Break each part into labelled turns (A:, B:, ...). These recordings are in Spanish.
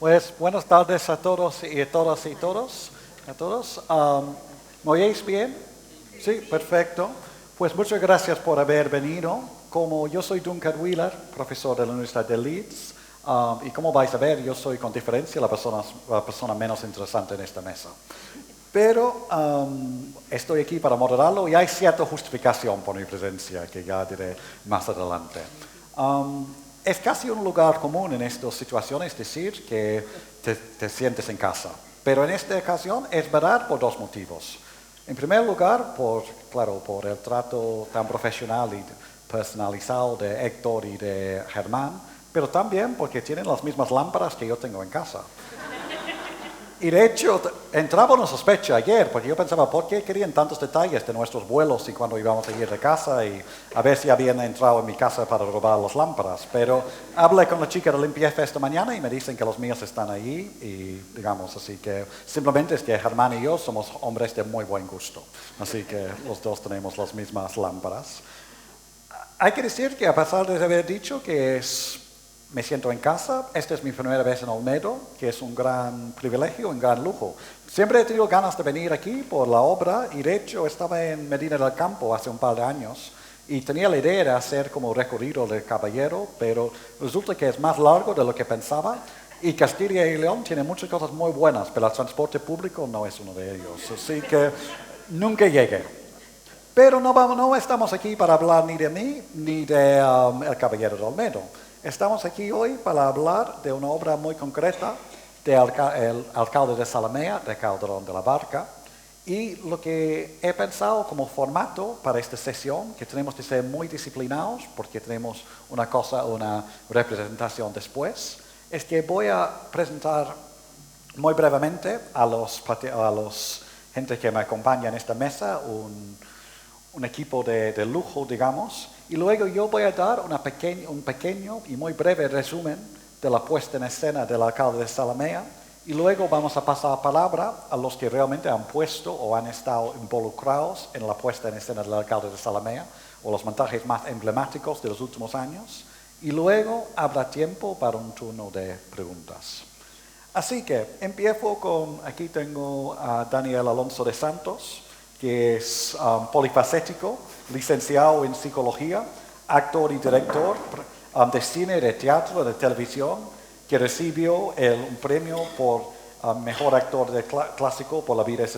A: Pues buenas tardes a todos y a todas y todos. A todos. ¿Me oís bien? Sí, perfecto. Pues muchas gracias por haber venido. Como yo soy Duncan Wheeler, profesor de la Universidad de Leeds, y como vais a ver, yo soy con diferencia la persona menos interesante en esta mesa. Pero estoy aquí para moderarlo y hay cierta justificación por mi presencia, que ya diré más adelante. Es casi un lugar común en estas situaciones decir que te sientes en casa. Pero en esta ocasión es verdad por dos motivos. En primer lugar, por el trato tan profesional y personalizado de Héctor y de Germán, pero también porque tienen las mismas lámparas que yo tengo en casa. Y de hecho, entraba una sospecha ayer, porque yo pensaba, ¿por qué querían tantos detalles de nuestros vuelos y cuando íbamos a ir de casa? Y a ver si habían entrado en mi casa para robar las lámparas. Pero hablé con la chica de limpieza esta mañana y me dicen que los míos están allí. Y digamos, así que simplemente es que Germán y yo somos hombres de muy buen gusto. Así que los dos tenemos las mismas lámparas. Hay que decir que a pesar de haber dicho que me siento en casa, esta es mi primera vez en Olmedo, que es un gran privilegio, un gran lujo. Siempre he tenido ganas de venir aquí por la obra y de hecho estaba en Medina del Campo hace un par de años y tenía la idea de hacer como recorrido del Caballero, pero resulta que es más largo de lo que pensaba y Castilla y León tiene muchas cosas muy buenas, pero el transporte público no es uno de ellos, así que nunca llegué. Pero no estamos aquí para hablar ni de mí ni de El Caballero de Olmedo. Estamos aquí hoy para hablar de una obra muy concreta del alcalde de Zalamea, de Calderón de la Barca, y lo que he pensado como formato para esta sesión, que tenemos que ser muy disciplinados porque tenemos una representación después, es que voy a presentar muy brevemente a los gente que me acompaña en esta mesa, un equipo de lujo, digamos, y luego yo voy a dar un pequeño y muy breve resumen de la puesta en escena del alcalde de Zalamea, y luego vamos a pasar palabra a los que realmente han puesto o han estado involucrados en la puesta en escena del alcalde de Zalamea, o los montajes más emblemáticos de los últimos años, y luego habrá tiempo para un turno de preguntas. Así que empiezo aquí tengo a Daniel Alonso de Santos, que es polifacético, licenciado en psicología, actor y director de cine, de teatro, de televisión, que recibió un premio por mejor actor clásico por La vida es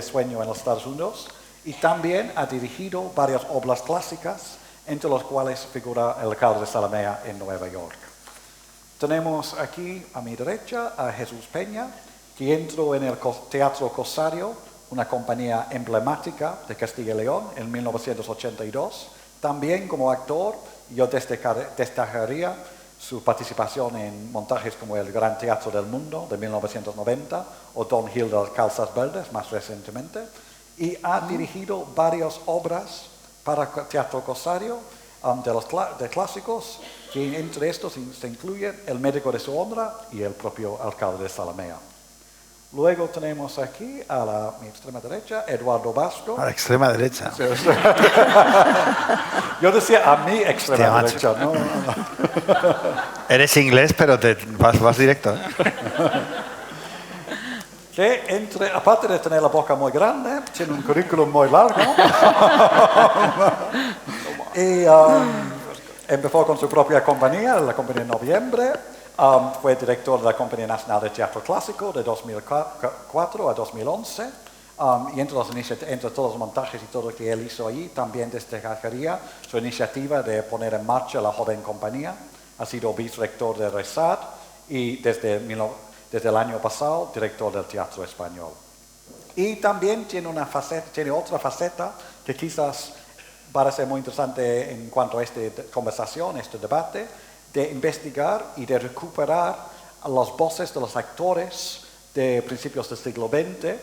A: sueño en los Estados Unidos, y también ha dirigido varias obras clásicas, entre las cuales figura El alcalde de Zalamea en Nueva York. Tenemos aquí a mi derecha a Jesús Peña, que entró en el Teatro Cosario, una compañía emblemática de Castilla y León, en 1982. También como actor, yo destacaría su participación en montajes como el Gran Teatro del Mundo, de 1990, o Don Gil de las Calzas Verdes, más recientemente, y ha dirigido varias obras para Teatro Cosario, de clásicos, que entre estos se incluyen El médico de su honra y el propio alcalde de Zalamea. Luego tenemos aquí a mi extrema derecha, Eduardo Vasco.
B: A la extrema derecha.
A: Yo decía a mi extrema derecha, no.
B: Eres inglés, pero vas directo.
A: Que aparte de tener la boca muy grande, tiene un currículum muy largo. Y empezó con su propia compañía, la compañía Noviembre. Fue director de la Compañía Nacional de Teatro Clásico de 2004 a 2011. Y entre todos los montajes y todo lo que él hizo allí, también destacaría su iniciativa de poner en marcha la joven compañía. Ha sido vicerrector de RESAD y desde el año pasado director del Teatro Español. Y también tiene otra faceta que quizás va a ser muy interesante en cuanto a esta conversación, este debate, de investigar y de recuperar las voces de los actores de principios del siglo XX.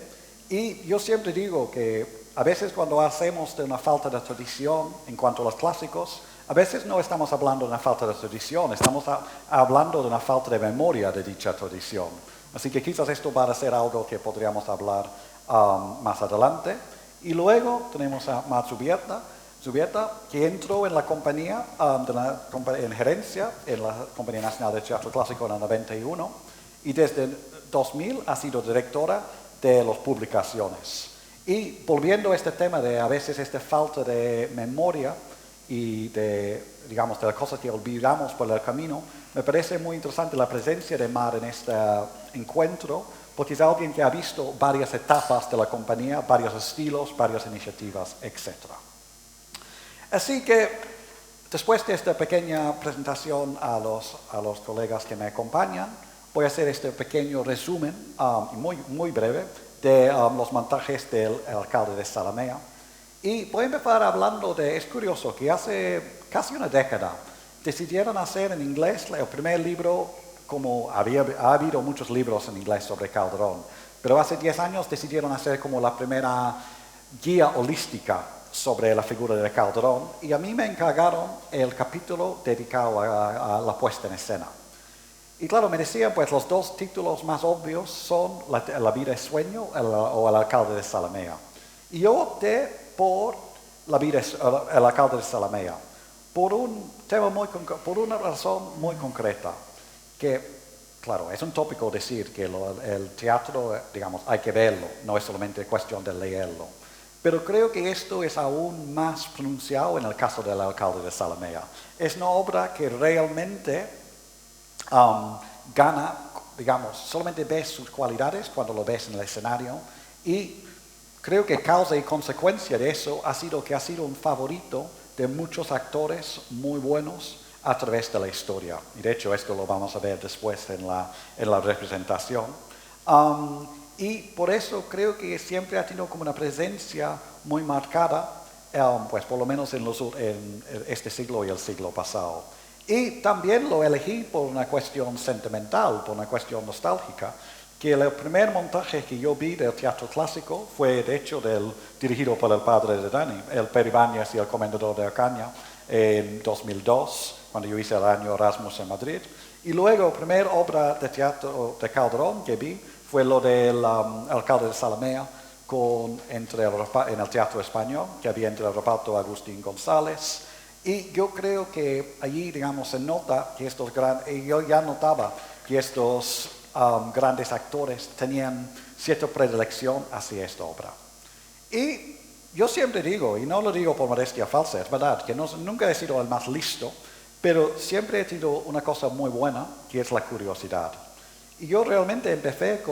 A: Y yo siempre digo que a veces cuando hacemos de una falta de tradición en cuanto a los clásicos, a veces no estamos hablando de una falta de tradición, estamos hablando de una falta de memoria de dicha tradición. Así que quizás esto va a ser algo que podríamos hablar más adelante. Y luego tenemos a Mar Zubieta. Zubierta, que entró en la compañía, en gerencia, en la Compañía Nacional de Teatro Clásico en el 91, y desde 2000 ha sido directora de las publicaciones. Y volviendo a este tema de a veces esta falta de memoria y de las cosas que olvidamos por el camino, me parece muy interesante la presencia de Mar en este encuentro, porque es alguien que ha visto varias etapas de la compañía, varios estilos, varias iniciativas, etc. Así que, después de esta pequeña presentación a los colegas que me acompañan, voy a hacer este pequeño resumen, muy breve, de los montajes del alcalde de Zalamea. Y voy a empezar hablando es curioso, que hace casi una década decidieron hacer en inglés el primer libro, como ha habido muchos libros en inglés sobre Calderón, pero hace 10 años decidieron hacer como la primera guía holística sobre la figura de Calderón, y a mí me encargaron el capítulo dedicado a la puesta en escena. Y claro, me decían, pues los dos títulos más obvios son La vida es sueño o El alcalde de Zalamea. Y yo opté por El alcalde de Zalamea, por una razón muy concreta, que, claro, es un tópico decir que el teatro, hay que verlo, no es solamente cuestión de leerlo. Pero creo que esto es aún más pronunciado en el caso del alcalde de Zalamea. Es una obra que realmente gana, solamente ves sus cualidades cuando lo ves en el escenario, y creo que causa y consecuencia de eso ha sido que ha sido un favorito de muchos actores muy buenos a través de la historia. Y de hecho esto lo vamos a ver después en la representación. Y por eso creo que siempre ha tenido como una presencia muy marcada, pues por lo menos en este siglo y el siglo pasado. Y también lo elegí por una cuestión sentimental, por una cuestión nostálgica, que el primer montaje que yo vi del teatro clásico fue de hecho dirigido por el padre de Dani, el Peribáñez y el Comendador de Ocaña, en 2002, cuando yo hice el año Erasmus en Madrid. Y luego la primera obra de teatro de Calderón que vi fue lo del alcalde de Zalamea en el Teatro Español, que había entre el reparto Agustín González. Y yo creo que allí, se nota que yo ya notaba que estos grandes actores tenían cierta predilección hacia esta obra. Y yo siempre digo, y no lo digo por modestia falsa, es verdad, que nunca he sido el más listo, pero siempre he tenido una cosa muy buena, que es la curiosidad. Y yo realmente empecé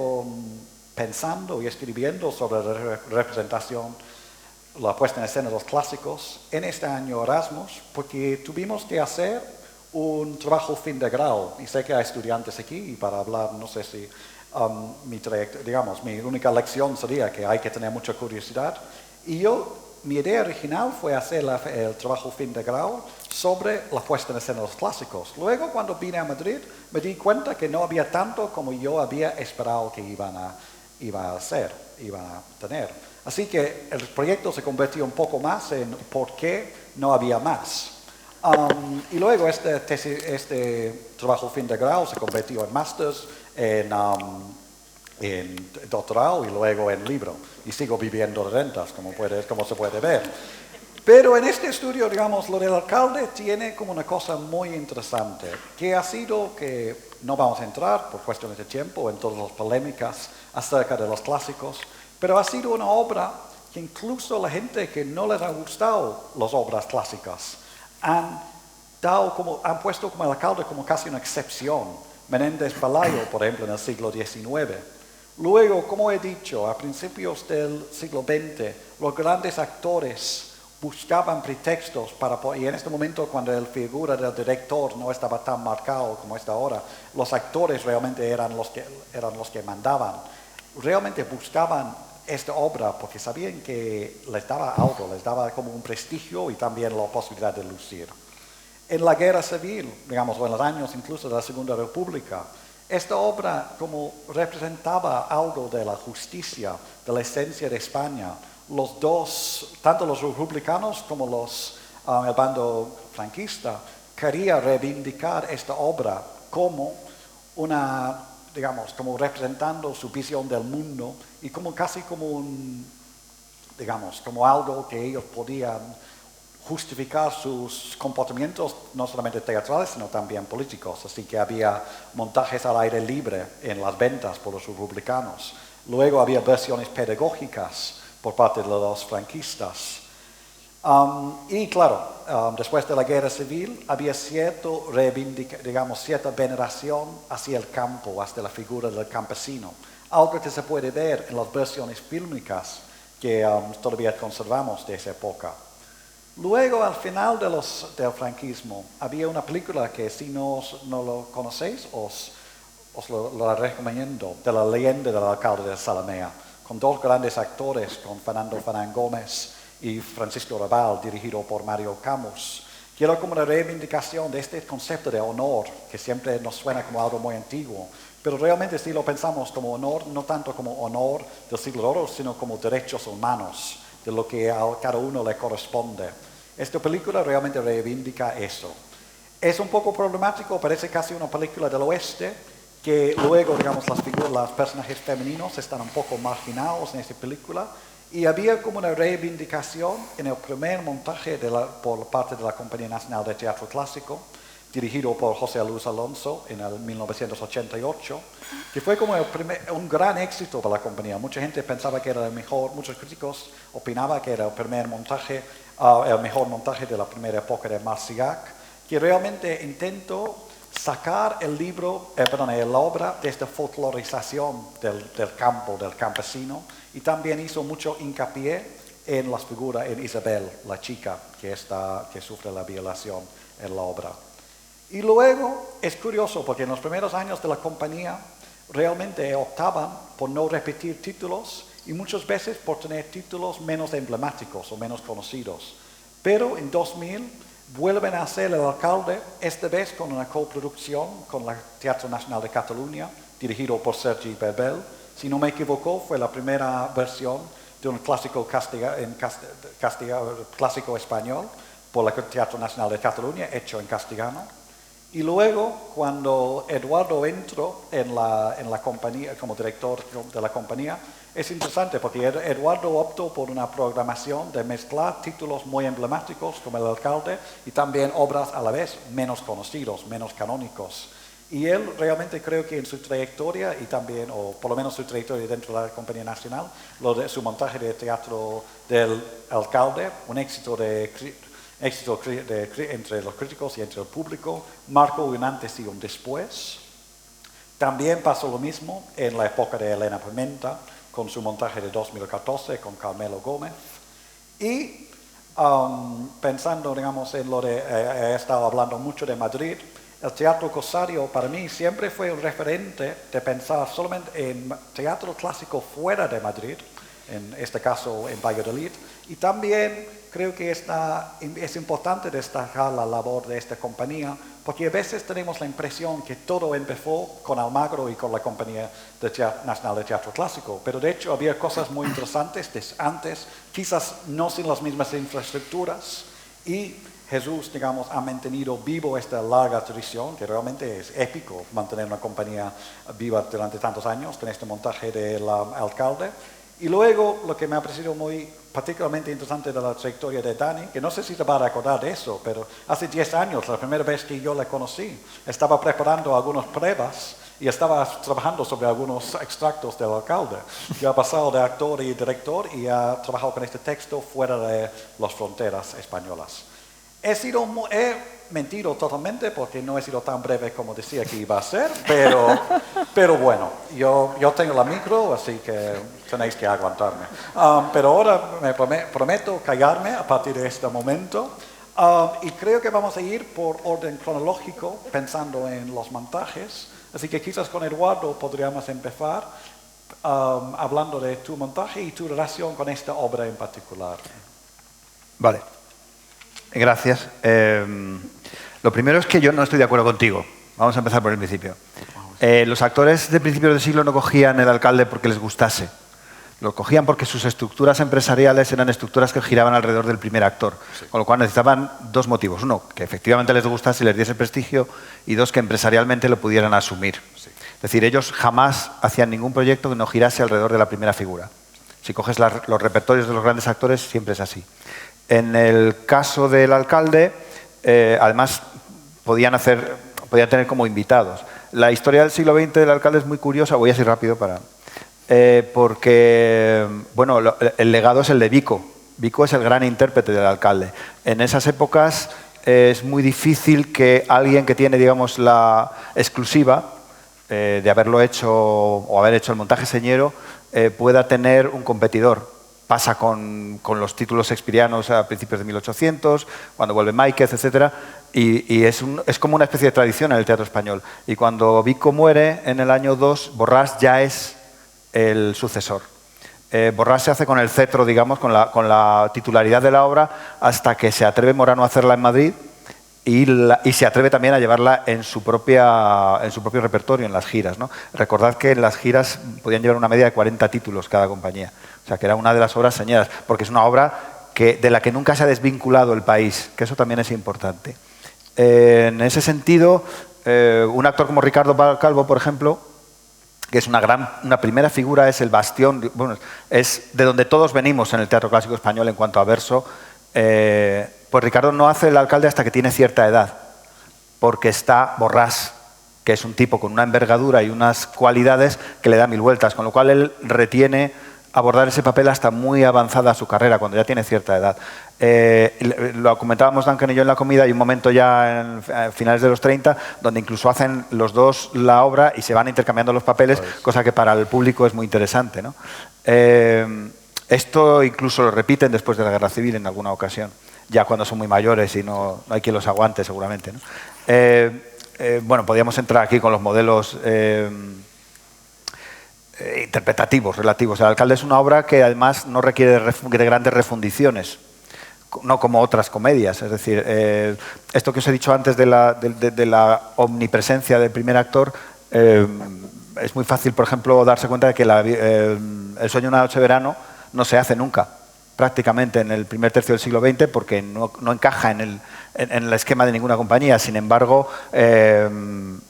A: pensando y escribiendo sobre la representación, la puesta en escena de los clásicos en este año Erasmus, porque tuvimos que hacer un trabajo fin de grado, y sé que hay estudiantes aquí, y para hablar, no sé si mi única lección sería que hay que tener mucha curiosidad, y mi idea original fue hacer el trabajo fin de grado sobre la puesta en escena de los clásicos. Luego, cuando vine a Madrid, me di cuenta que no había tanto como yo había esperado que iban a tener. Así que el proyecto se convirtió un poco más en por qué no había más. Y luego este trabajo fin de grado se convirtió en másters, en doctorado y luego en libro. Y sigo viviendo de rentas, como se puede ver. Pero en este estudio, lo del alcalde tiene como una cosa muy interesante, que ha sido que no vamos a entrar por cuestiones de tiempo en todas las polémicas acerca de los clásicos, pero ha sido una obra que incluso la gente que no les ha gustado las obras clásicas han puesto como el alcalde como casi una excepción. Menéndez Pelayo, por ejemplo, en el siglo XIX. Luego, como he dicho, a principios del siglo XX, los grandes actores buscaban pretextos y en este momento, cuando la figura del director no estaba tan marcado como está ahora, los actores realmente eran los que mandaban. Realmente buscaban esta obra porque sabían que les daba algo, les daba como un prestigio y también la posibilidad de lucir. En la guerra civil, o en los años incluso de la Segunda República, esta obra como representaba algo de la justicia, de la esencia de España. Tanto los republicanos como el bando franquista, quería reivindicar esta obra como como representando su visión del mundo y como algo que ellos podían justificar sus comportamientos no solamente teatrales, sino también políticos. Así que había montajes al aire libre en las ventas por los republicanos. Luego había versiones pedagógicas por parte de los franquistas. Y claro, después de la guerra civil había cierta veneración hacia el campo, hacia la figura del campesino. Algo que se puede ver en las versiones fílmicas que todavía conservamos de esa época. Luego, al final del franquismo, había una película que si no lo conocéis, os lo recomiendo, de la leyenda del alcalde de Zalamea, con dos grandes actores, con Fernando Fernán Gómez y Francisco Rabal, dirigido por Mario Camus. Que era como una reivindicación de este concepto de honor, que siempre nos suena como algo muy antiguo, pero realmente si lo pensamos como honor, no tanto como honor del siglo de oro, sino como derechos humanos, de lo que a cada uno le corresponde. Esta película realmente reivindica eso. Es un poco problemático, parece casi una película del oeste, que luego, digamos, los personajes femeninos están un poco marginados en esta película, y había como una reivindicación en el primer montaje por parte de la Compañía Nacional de Teatro Clásico, dirigido por José Luis Alonso en el 1988, que fue como un gran éxito para la compañía. Mucha gente pensaba que era el mejor, muchos críticos opinaban que era el mejor montaje de la primera época de Marciac, que realmente intentó sacar la obra de esta folclorización del campo, del campesino, y también hizo mucho hincapié en las figuras, en Isabel, la chica que sufre la violación en la obra. Y luego es curioso porque en los primeros años de la compañía realmente optaban por no repetir títulos y muchas veces por tener títulos menos emblemáticos o menos conocidos. Pero en 2000 vuelven a hacer El alcalde, esta vez con una coproducción con el Teatro Nacional de Cataluña, dirigido por Sergi Berbel. Si no me equivoco, fue la primera versión de un clásico clásico español por el Teatro Nacional de Cataluña, hecho en castellano. Y luego, cuando Eduardo entró en la compañía, como director de la compañía, es interesante porque Eduardo optó por una programación de mezclar títulos muy emblemáticos como El alcalde y también obras a la vez menos conocidos, menos canónicos. Y él realmente creo que en su trayectoria y también, o por lo menos su trayectoria dentro de la Compañía Nacional, su montaje de teatro del alcalde, un éxito entre los críticos y entre el público, marcó un antes y un después. También pasó lo mismo en la época de Elena Pimenta, con su montaje de 2014 con Carmelo Gómez. Y pensando, digamos, en he estado hablando mucho de Madrid, el Teatro Cosario para mí siempre fue un referente de pensar solamente en teatro clásico fuera de Madrid, en este caso en Valladolid, y también creo que es importante destacar la labor de esta compañía, porque a veces tenemos la impresión que todo empezó con Almagro y con la Compañía Nacional de Teatro Clásico, pero de hecho había cosas muy interesantes antes, quizás no sin las mismas infraestructuras, y Jesús, digamos, ha mantenido vivo esta larga tradición, que realmente es épico mantener una compañía viva durante tantos años, con este montaje del alcalde. Y luego, lo que me ha parecido muy particularmente interesante de la trayectoria de Dani, que no sé si te vas a recordar de eso, pero hace 10 años, la primera vez que yo la conocí, estaba preparando algunas pruebas y estaba trabajando sobre algunos extractos del alcalde. Yo he pasado de actor y director y he trabajado con este texto fuera de las fronteras españolas. He mentido totalmente porque no he sido tan breve como decía que iba a ser, pero bueno, yo tengo la micro, así que tenéis que aguantarme. Pero ahora me prometo callarme a partir de este momento y creo que vamos a ir por orden cronológico pensando en los montajes, así que quizás con Eduardo podríamos empezar hablando de tu montaje y tu relación con esta obra en particular.
B: Vale. Gracias. Lo primero es que yo no estoy de acuerdo contigo. Vamos a empezar por el principio. Los actores de principios del siglo no cogían El alcalde porque les gustase. Lo cogían porque sus estructuras empresariales eran estructuras que giraban alrededor del primer actor. Sí. Con lo cual necesitaban dos motivos. Uno, que efectivamente les gustase y les diese prestigio. Y dos, que empresarialmente lo pudieran asumir. Sí. Es decir, ellos jamás hacían ningún proyecto que no girase alrededor de la primera figura. Si coges los repertorios de los grandes actores, siempre es así. En el caso del alcalde, además, podían tener como invitados. La historia del siglo XX del alcalde es muy curiosa, voy así rápido porque bueno, el legado es el de Vico. Vico es el gran intérprete del alcalde. En esas épocas es muy difícil que alguien que tiene, digamos, la exclusiva de haberlo hecho o haber hecho el montaje señero pueda tener un competidor. Pasa con los títulos shakespearianos a principios de 1800, cuando vuelve Máiquez, etc. Y es como una especie de tradición en el teatro español. Y cuando Vico muere en el año 2, Borràs ya es el sucesor. Borràs se hace con el cetro, digamos, con la titularidad de la obra, hasta que se atreve Morano a hacerla en Madrid y se atreve también a llevarla en su propio repertorio, en las giras, ¿no? Recordad que en las giras podían llevar una media de 40 títulos cada compañía. O sea, que era una de las obras señeras, porque es una obra de la que nunca se ha desvinculado el país, que eso también es importante. En ese sentido, un actor como Ricardo Calvo, por ejemplo, que es una primera figura, es el bastión, bueno, es de donde todos venimos en el teatro clásico español en cuanto a verso. Pues Ricardo no hace el alcalde hasta que tiene cierta edad, porque está Borràs, que es un tipo con una envergadura y unas cualidades que le da mil vueltas, con lo cual él retiene abordar ese papel hasta muy avanzada su carrera, cuando ya tiene cierta edad. Lo comentábamos Duncan y yo en la comida, hay un momento ya en finales de los 30 donde incluso hacen los dos la obra y se van intercambiando los papeles, cosa que para el público es muy interesante, ¿no? Esto incluso lo repiten después de la Guerra Civil en alguna ocasión, ya cuando son muy mayores y no hay quien los aguante seguramente, ¿no? Bueno, podríamos entrar aquí con los modelos interpretativos, relativos. El alcalde es una obra que además no requiere de grandes refundiciones, no como otras comedias. Es decir, esto que os he dicho antes de la omnipresencia del primer actor, es muy fácil, por ejemplo, darse cuenta de que El sueño de una noche de verano no se hace nunca, prácticamente en el primer tercio del siglo XX, porque no encaja en el esquema de ninguna compañía. Sin embargo, el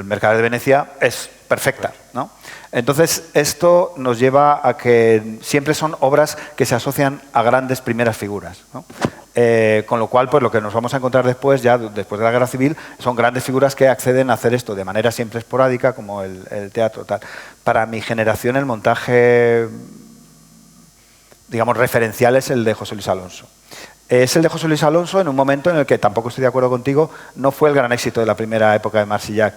B: Mercader de Venecia es perfecta, ¿no? Entonces, esto nos lleva a que siempre son obras que se asocian a grandes primeras figuras, ¿no? Con lo cual, pues lo que nos vamos a encontrar después, ya después de la Guerra Civil, son grandes figuras que acceden a hacer esto de manera siempre esporádica, como el teatro, tal. Para mi generación, el montaje, digamos, referencial es el de José Luis Alonso. Es el de José Luis Alonso en un momento en el que, tampoco estoy de acuerdo contigo, no fue el gran éxito de la primera época de Marsillac.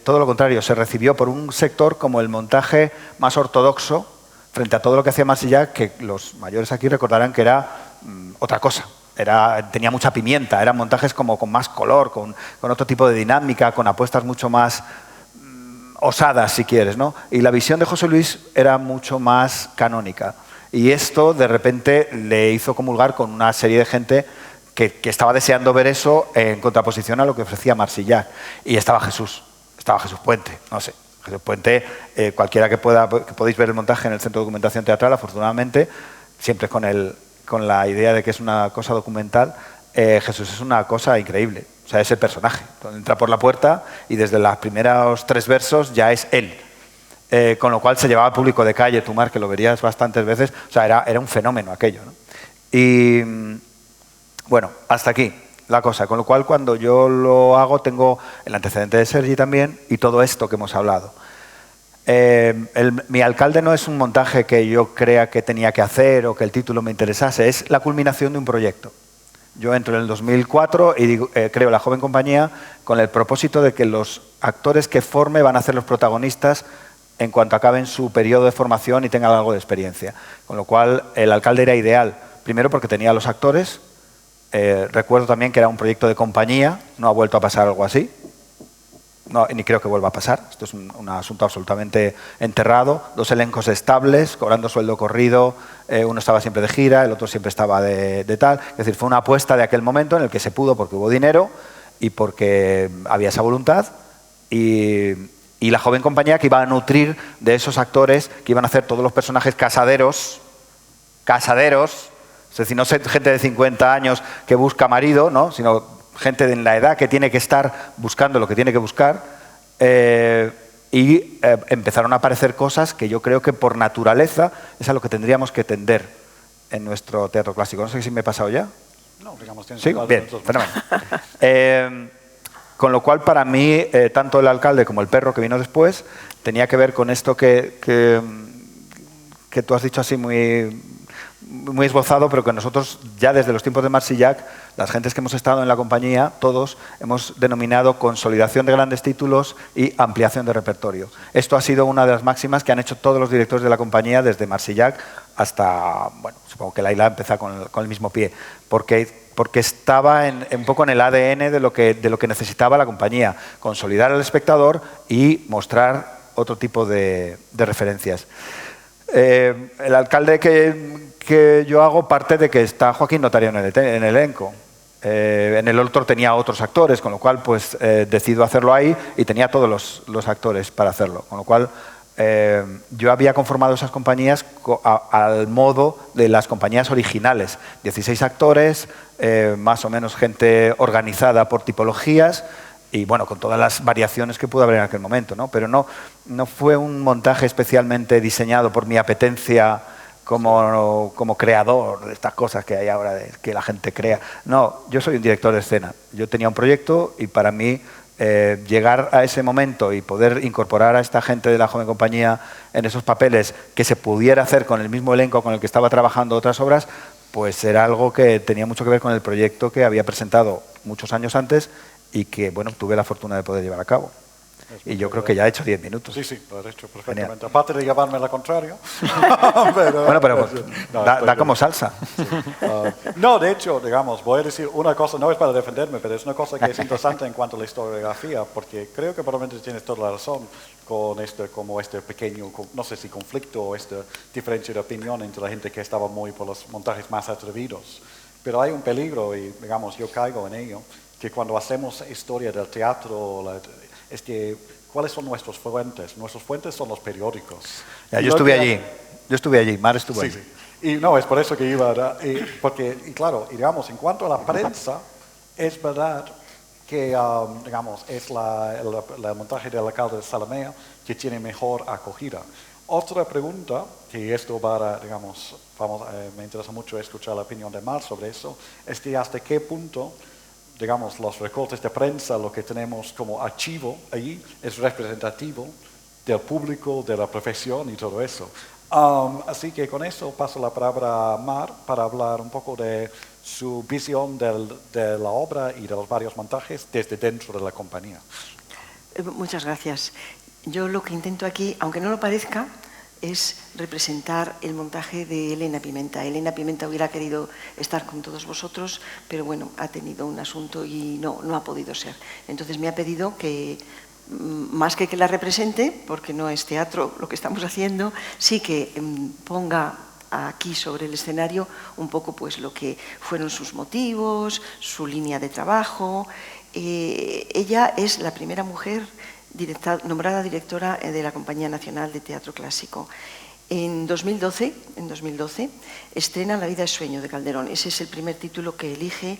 B: Todo lo contrario, se recibió por un sector como el montaje más ortodoxo frente a todo lo que hacía Marsillac, que los mayores aquí recordarán que era otra cosa. Tenía mucha pimienta, eran montajes como con más color, con otro tipo de dinámica, con apuestas mucho más osadas, si quieres, ¿no? Y la visión de José Luis era mucho más canónica. Y esto, de repente, le hizo comulgar con una serie de gente que estaba deseando ver eso en contraposición a lo que ofrecía Marsillac. Y estaba Jesús Puente, no sé. Jesús Puente, cualquiera que podéis ver el montaje en el Centro de Documentación Teatral, afortunadamente, siempre con la idea de que es una cosa documental, Jesús es una cosa increíble. O sea, es el personaje. Entra por la puerta y desde los primeros 3 versos ya es él. Con lo cual se llevaba al público de calle, Tumar, que lo verías bastantes veces. O sea, era un fenómeno aquello, ¿no? Y bueno, hasta aquí la cosa. Con lo cual, cuando yo lo hago, tengo el antecedente de Sergi también y todo esto que hemos hablado. Mi alcalde no es un montaje que yo crea que tenía que hacer o que el título me interesase, es la culminación de un proyecto. Yo entro en el 2004 y creo la joven compañía con el propósito de que los actores que forme van a ser los protagonistas en cuanto acaben su periodo de formación y tengan algo de experiencia. Con lo cual, el alcalde era ideal, primero porque tenía a los actores. Recuerdo también que era un proyecto de compañía, no ha vuelto a pasar algo así. No, ni creo que vuelva a pasar. Esto es un asunto absolutamente enterrado. 2 elencos estables, cobrando sueldo corrido. Uno estaba siempre de gira, el otro siempre estaba de tal. Es decir, fue una apuesta de aquel momento en el que se pudo porque hubo dinero y porque había esa voluntad. Y la joven compañía que iba a nutrir de esos actores que iban a hacer todos los personajes casaderos, es decir, no gente de 50 años que busca marido, ¿no? Sino gente en la edad que tiene que estar buscando lo que tiene que buscar. Empezaron a aparecer cosas que yo creo que por naturaleza es a lo que tendríamos que tender en nuestro teatro clásico. No sé si me he pasado ya.
A: No, digamos, tienes
B: Sí,
A: 4
B: bien,
A: minutos.
B: fenomenal. Con lo cual, para mí, tanto el alcalde como el perro que vino después, tenía que ver con esto que tú has dicho así muy esbozado, pero que nosotros ya desde los tiempos de Marsillac, las gentes que hemos estado en la compañía, todos hemos denominado consolidación de grandes títulos y ampliación de repertorio. Esto ha sido una de las máximas que han hecho todos los directores de la compañía desde Marsillac hasta, bueno, supongo que Laila empezó con el mismo pie, porque estaba un poco en el ADN de lo que necesitaba la compañía, consolidar al espectador y mostrar otro tipo de referencias. El alcalde que yo hago parte de que está Joaquín Notario en el elenco. En el otro tenía otros actores, con lo cual pues decido hacerlo ahí y tenía todos los actores para hacerlo. Con lo cual yo había conformado esas compañías al modo de las compañías originales. 16 actores, más o menos gente organizada por tipologías, y bueno, con todas las variaciones que pudo haber en aquel momento, ¿no? Pero no fue un montaje especialmente diseñado por mi apetencia como creador de estas cosas que hay ahora, de que la gente crea. No, yo soy un director de escena. Yo tenía un proyecto y para mí llegar a ese momento y poder incorporar a esta gente de la joven compañía en esos papeles que se pudiera hacer con el mismo elenco con el que estaba trabajando otras obras, pues era algo que tenía mucho que ver con el proyecto que había presentado muchos años antes y que, bueno, tuve la fortuna de poder llevar a cabo. Y yo creo que ya he hecho 10 minutos.
A: Sí, lo he hecho perfectamente. Genial. Aparte de llevarme la contrario.
B: Bueno, pero da como salsa.
A: Sí. No, de hecho, digamos, voy a decir una cosa, no es para defenderme, pero es una cosa que es interesante en cuanto a la historiografía, porque creo que probablemente tienes toda la razón con este pequeño, no sé si conflicto o esta diferencia de opinión entre la gente que estaba muy por los montajes más atrevidos. Pero hay un peligro y, digamos, yo caigo en ello, que cuando hacemos historia del teatro, es que, ¿cuáles son nuestros fuentes? Nuestros fuentes son los periódicos.
B: Ya, yo estuve allí, Mar estuvo allí.
A: Sí. Y no, es por eso que iba, porque, y claro, y digamos, en cuanto a la prensa, es verdad que, digamos, es el montaje del alcalde de Zalamea que tiene mejor acogida. Otra pregunta, que esto digamos, me interesa mucho escuchar la opinión de Mar sobre eso, es que hasta qué punto, digamos, los recortes de prensa, lo que tenemos como archivo allí, es representativo del público, de la profesión y todo eso. Así que con eso paso la palabra a Mar para hablar un poco de su visión de la obra y de los varios montajes desde dentro de la compañía.
C: Muchas gracias. Yo lo que intento aquí, aunque no lo parezca, es representar el montaje de Elena Pimenta. Elena Pimenta hubiera querido estar con todos vosotros, pero bueno, ha tenido un asunto y no ha podido ser. Entonces me ha pedido que, más que la represente, porque no es teatro lo que estamos haciendo, sí que ponga aquí sobre el escenario un poco pues lo que fueron sus motivos, su línea de trabajo. Ella es la primera mujer nombrada directora de la Compañía Nacional de Teatro Clásico. En 2012 estrena La vida es sueño de Calderón. Ese es el primer título que elige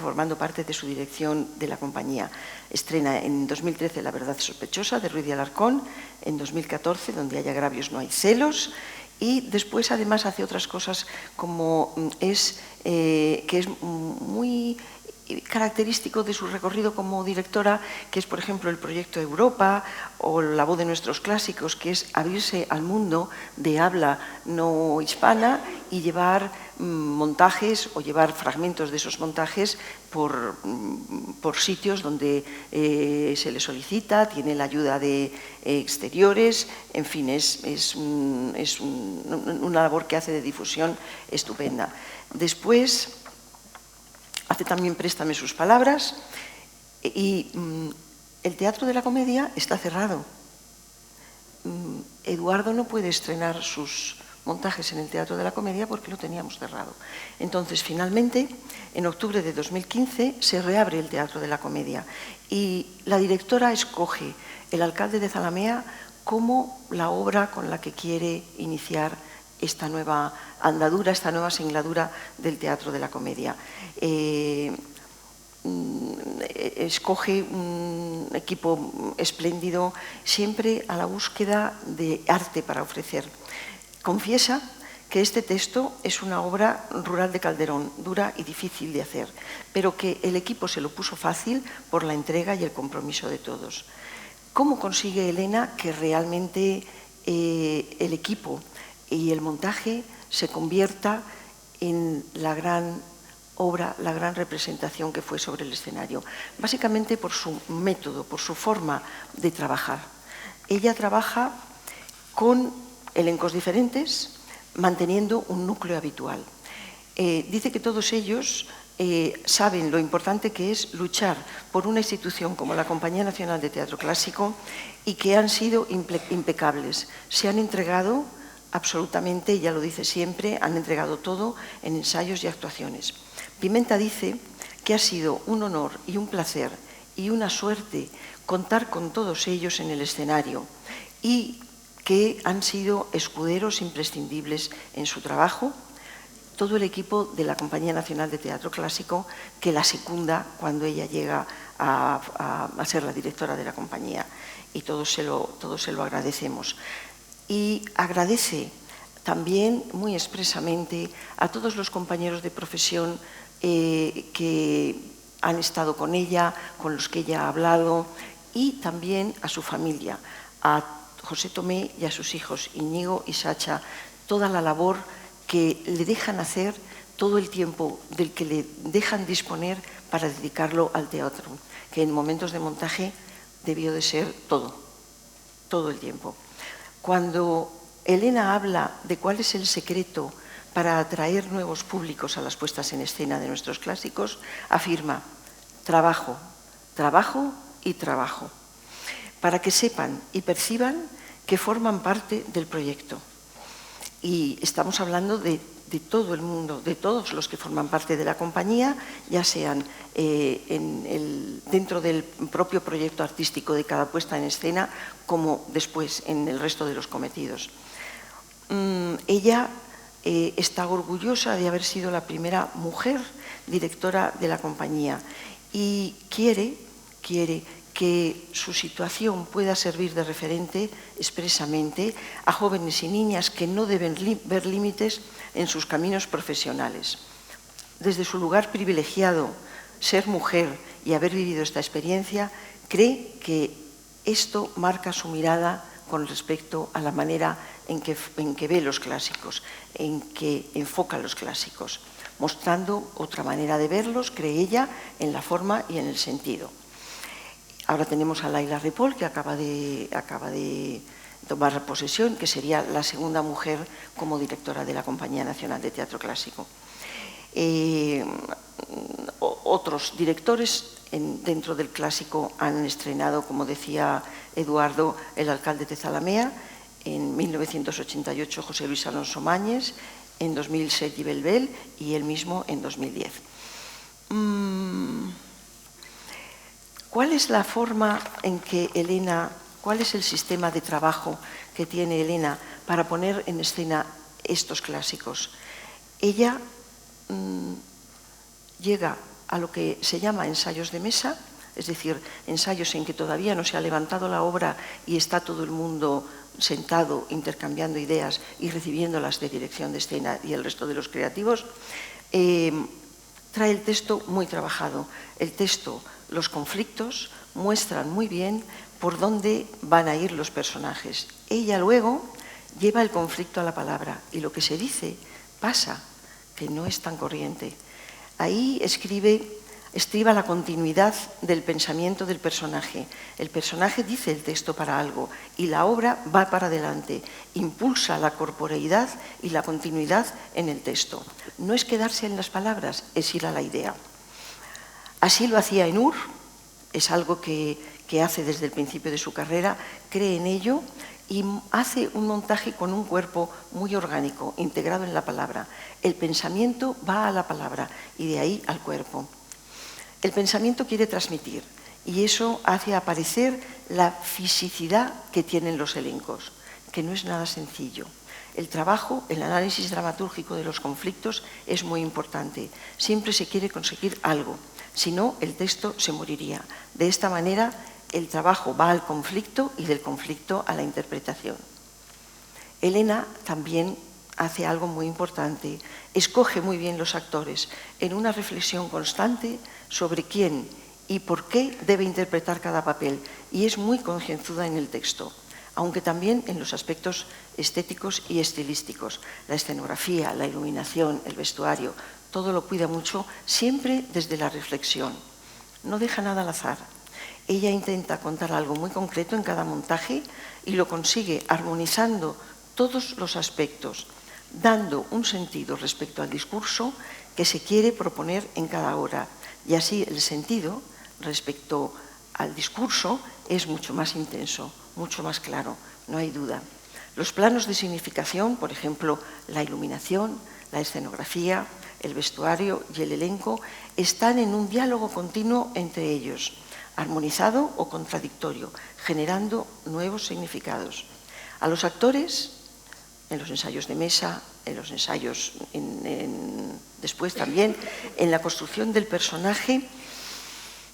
C: formando parte de su dirección de la compañía. Estrena en 2013 La verdad sospechosa de Ruiz de Alarcón, en 2014 Donde hay agravios no hay celos, y después además hace otras cosas como que es muy característico de su recorrido como directora, que es, por ejemplo, el proyecto Europa o La voz de nuestros clásicos, que es abrirse al mundo de habla no hispana y llevar montajes o llevar fragmentos de esos montajes por sitios donde se le solicita, tiene la ayuda de exteriores, en fin, es una labor que hace de difusión estupenda. Después hace también Préstame sus palabras y el Teatro de la Comedia está cerrado. Eduardo no puede estrenar sus montajes en el Teatro de la Comedia porque lo teníamos cerrado. Entonces, finalmente, en octubre de 2015 se reabre el Teatro de la Comedia y la directora escoge El alcalde de Zalamea como la obra con la que quiere iniciar esta nueva andadura, esta nueva singladura del Teatro de la Comedia. Escoge un equipo espléndido, siempre a la búsqueda de arte para ofrecer. Confiesa que este texto es una obra rural de Calderón, dura y difícil de hacer, pero que el equipo se lo puso fácil por la entrega y el compromiso de todos. ¿Cómo consigue Elena que realmente el equipo y el montaje se convierta en la gran obra, la gran representación que fue sobre el escenario? Básicamente por su método, por su forma de trabajar. Ella trabaja con elencos diferentes, manteniendo un núcleo habitual. Dice que todos ellos saben lo importante que es luchar por una institución como la Compañía Nacional de Teatro Clásico y que han sido impecables. Se han entregado absolutamente, ella lo dice siempre, han entregado todo en ensayos y actuaciones. Pimenta dice que ha sido un honor y un placer y una suerte contar con todos ellos en el escenario y que han sido escuderos imprescindibles en su trabajo, todo el equipo de la Compañía Nacional de Teatro Clásico que la secunda cuando ella llega a ser la directora de la compañía, y todos se lo agradecemos. Y agradece también muy expresamente a todos los compañeros de profesión que han estado con ella, con los que ella ha hablado, y también a su familia, a José Tomé y a sus hijos Íñigo y Sacha, toda la labor que le dejan hacer, todo el tiempo del que le dejan disponer para dedicarlo al teatro, que en momentos de montaje debió de ser todo el tiempo. Cuando Elena habla de cuál es el secreto para atraer nuevos públicos a las puestas en escena de nuestros clásicos, afirma: trabajo, trabajo y trabajo, para que sepan y perciban que forman parte del proyecto. Y estamos hablando de todo el mundo, de todos los que forman parte de la compañía, ya sean dentro del propio proyecto artístico de cada puesta en escena, como después en el resto de los cometidos. Ella está orgullosa de haber sido la primera mujer directora de la compañía y quiere que su situación pueda servir de referente expresamente a jóvenes y niñas que no deben ver límites en sus caminos profesionales. Desde su lugar privilegiado, ser mujer y haber vivido esta experiencia, cree que esto marca su mirada con respecto a la manera en que ve los clásicos, en que enfoca los clásicos, mostrando otra manera de verlos, cree ella, en la forma y en el sentido. Ahora tenemos a Laila Ripoll, que acaba de tomar posesión, que sería la segunda mujer como directora de la Compañía Nacional de Teatro Clásico. Otros directores dentro del clásico han estrenado, como decía Eduardo, El alcalde de Zalamea, en 1988 José Luis Alonso Mañes, en 2000 Sergi Belbel y él mismo en 2010. ¿Cuál es la forma en que Elena, cuál es el sistema de trabajo que tiene Elena para poner en escena estos clásicos? Ella llega a lo que se llama ensayos de mesa, es decir, ensayos en que todavía no se ha levantado la obra y está todo el mundo sentado intercambiando ideas y recibiéndolas de dirección de escena y el resto de los creativos. Trae el texto muy trabajado. El texto, los conflictos muestran muy bien por dónde van a ir los personajes. Ella luego lleva el conflicto a la palabra y lo que se dice pasa, que no es tan corriente. Ahí estriba la continuidad del pensamiento del personaje. El personaje dice el texto para algo y la obra va para adelante, impulsa la corporeidad y la continuidad en el texto. No es quedarse en las palabras, es ir a la idea. Así lo hacía Ainhour, es algo que hace desde el principio de su carrera, cree en ello y hace un montaje con un cuerpo muy orgánico, integrado en la palabra. El pensamiento va a la palabra y de ahí al cuerpo. El pensamiento quiere transmitir y eso hace aparecer la fisicidad que tienen los elencos, que no es nada sencillo. El trabajo, el análisis dramatúrgico de los conflictos es muy importante. Siempre se quiere conseguir algo, si no el texto se moriría. De esta manera el trabajo va al conflicto y del conflicto a la interpretación. Elena también hace algo muy importante. Escoge muy bien los actores en una reflexión constante sobre quién y por qué debe interpretar cada papel. Y es muy concienzuda en el texto, aunque también en los aspectos estéticos y estilísticos. La escenografía, la iluminación, el vestuario, todo lo cuida mucho, siempre desde la reflexión. No deja nada al azar. Ella intenta contar algo muy concreto en cada montaje y lo consigue armonizando todos los aspectos, dando un sentido respecto al discurso que se quiere proponer en cada hora. Y así el sentido respecto al discurso es mucho más intenso, mucho más claro, no hay duda. Los planos de significación, por ejemplo, la iluminación, la escenografía, el vestuario y el elenco, están en un diálogo continuo entre ellos, armonizado o contradictorio, generando nuevos significados. A los actores, en los ensayos de mesa, en los ensayos después también, en la construcción del personaje,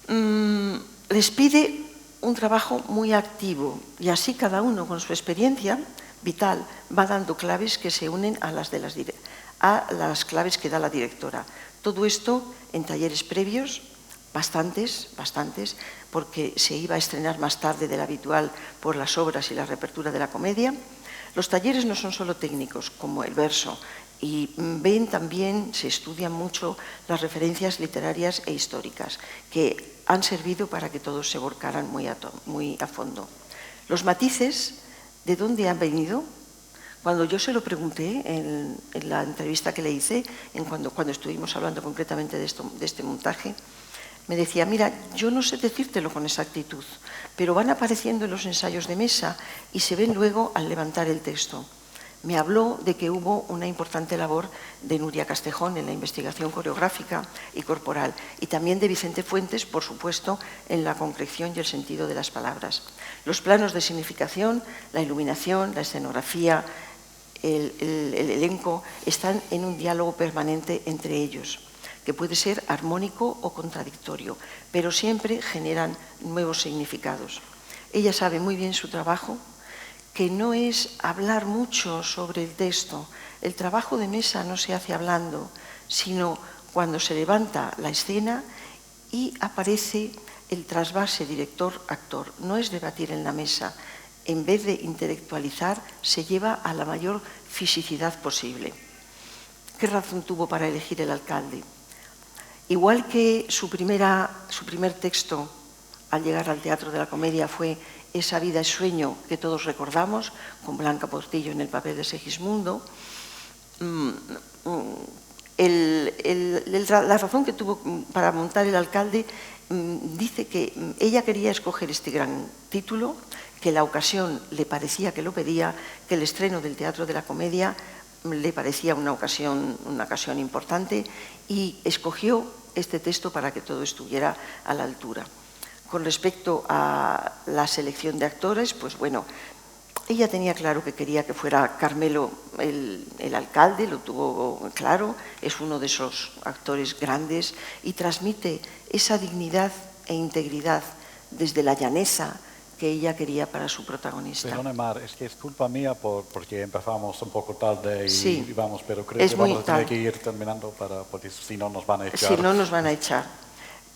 C: les pide un trabajo muy activo y así cada uno con su experiencia vital va dando claves que se unen a las claves que da la directora. Todo esto en talleres previos, bastantes, porque se iba a estrenar más tarde de lo habitual por las obras y la reapertura de la comedia. Los talleres no son solo técnicos, como el verso, y ven también, se estudian mucho las referencias literarias e históricas, que han servido para que todos se volcaran muy a fondo. Los matices, ¿de dónde han venido? Cuando yo se lo pregunté en la entrevista que le hice, cuando estuvimos hablando concretamente de este montaje, me decía, mira, yo no sé decírtelo con exactitud, pero van apareciendo en los ensayos de mesa y se ven luego al levantar el texto. Me habló de que hubo una importante labor de Nuria Castejón en la investigación coreográfica y corporal y también de Vicente Fuentes, por supuesto, en la concreción y el sentido de las palabras. Los planos de significación, la iluminación, la escenografía, el elenco están en un diálogo permanente entre ellos, que puede ser armónico o contradictorio, pero siempre generan nuevos significados. Ella sabe muy bien su trabajo, que no es hablar mucho sobre el texto. El trabajo de mesa no se hace hablando, sino cuando se levanta la escena y aparece el trasvase director-actor. No es debatir en la mesa. En vez de intelectualizar, se lleva a la mayor fisicidad posible. ¿Qué razón tuvo para elegir el alcalde? Igual que su primer texto al llegar al Teatro de la Comedia fue Esa vida es sueño que todos recordamos, con Blanca Portillo en el papel de Segismundo, la razón que tuvo para montar el alcalde dice que ella quería escoger este gran título, que la ocasión le parecía que lo pedía, que el estreno del Teatro de la Comedia le parecía una ocasión importante y escogió este texto para que todo estuviera a la altura. Con respecto a la selección de actores, pues bueno, ella tenía claro que quería que fuera Carmelo el alcalde, lo tuvo claro, es uno de esos actores grandes y transmite esa dignidad e integridad desde la llaneza que ella quería para su protagonista.
A: Perdona, Mar, es que es culpa mía porque empezamos un poco tarde y
C: sí,
A: vamos, pero creo que vamos a tener que ir terminando porque si no nos van a echar.
C: Si no nos van a echar.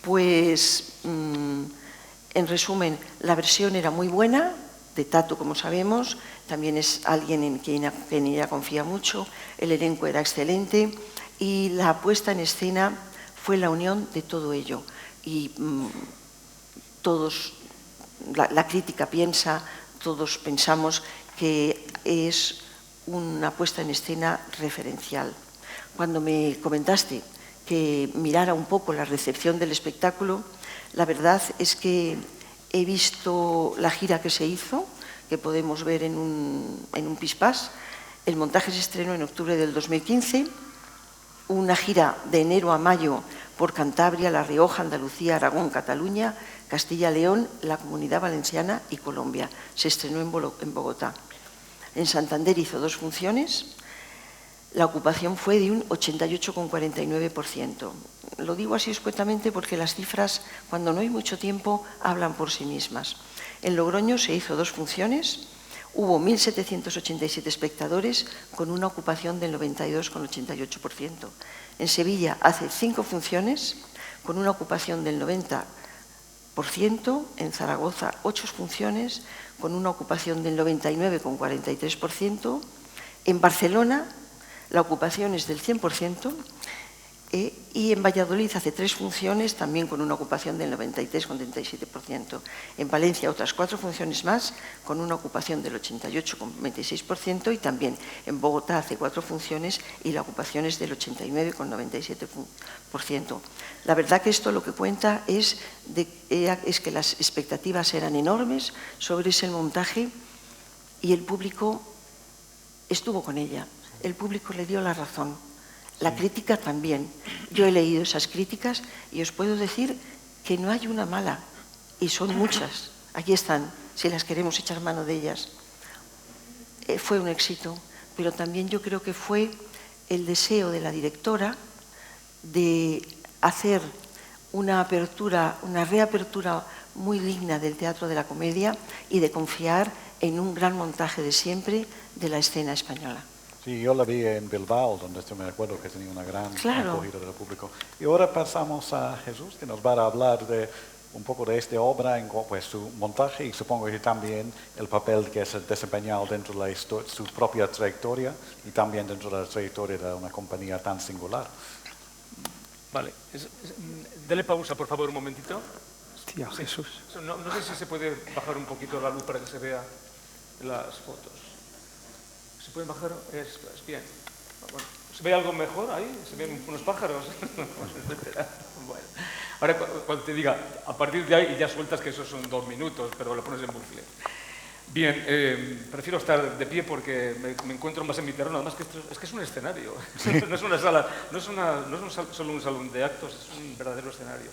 C: Pues, en resumen, la versión era muy buena, de Tato, como sabemos, también es alguien en quien ella confía mucho, el elenco era excelente y la puesta en escena fue la unión de todo ello. Y todos, la crítica piensa, todos pensamos que es una puesta en escena referencial. Cuando me comentaste que mirara un poco la recepción del espectáculo, la verdad es que he visto la gira que se hizo, que podemos ver en un pispás. El montaje se estrenó en octubre del 2015, una gira de enero a mayo por Cantabria, La Rioja, Andalucía, Aragón, Cataluña, Castilla y León, la Comunidad Valenciana y Colombia. Se estrenó en Bogotá. En Santander hizo 2 funciones. La ocupación fue de un 88,49%. Lo digo así escuetamente porque las cifras, cuando no hay mucho tiempo, hablan por sí mismas. En Logroño se hizo 2 funciones, Hubo 1.787 espectadores con una ocupación del 92,88%. En Sevilla hace 5 funciones con una ocupación del 90%. En Zaragoza 8 funciones con una ocupación del 99,43%. En Barcelona la ocupación es del 100%. Y en Valladolid hace 3 funciones también con una ocupación del 93,37%. En Valencia otras 4 funciones más con una ocupación del 88,26% y también en Bogotá hace 4 funciones y la ocupación es del 89,97%. La verdad que esto lo que cuenta es que las expectativas eran enormes sobre ese montaje y el público estuvo con ella. El público le dio la razón. La crítica también. Yo he leído esas críticas y os puedo decir que no hay una mala, y son muchas. Aquí están, si las queremos echar mano de ellas. Fue un éxito, pero también yo creo que fue el deseo de la directora de hacer una apertura, una reapertura muy digna del teatro de la comedia y de confiar en un gran montaje de siempre de la escena española.
A: Sí, yo la vi en Bilbao, donde yo me acuerdo que tenía una gran acogida del público. Y ahora pasamos a Jesús, que nos va a hablar de un poco de esta obra, pues su montaje y supongo que también el papel que se ha desempeñado dentro de su propia trayectoria y también dentro de la trayectoria de una compañía tan singular.
D: Vale, dale pausa por favor un momentito.
B: Hostia, sí. Jesús.
D: No sé si se puede bajar un poquito la luz para que se vea las fotos. ¿Se pueden bajar? Es bien. Bueno, ¿se ve algo mejor ahí? ¿Se ven unos pájaros? Bueno, ahora cuando te diga, a partir de ahí ya sueltas que esos son 2 minutos, pero lo pones en bucle. Bien, prefiero estar de pie porque me encuentro más en mi terreno. Además que es que es un escenario, no es una sala, no es solo un salón de actos, es un verdadero escenario.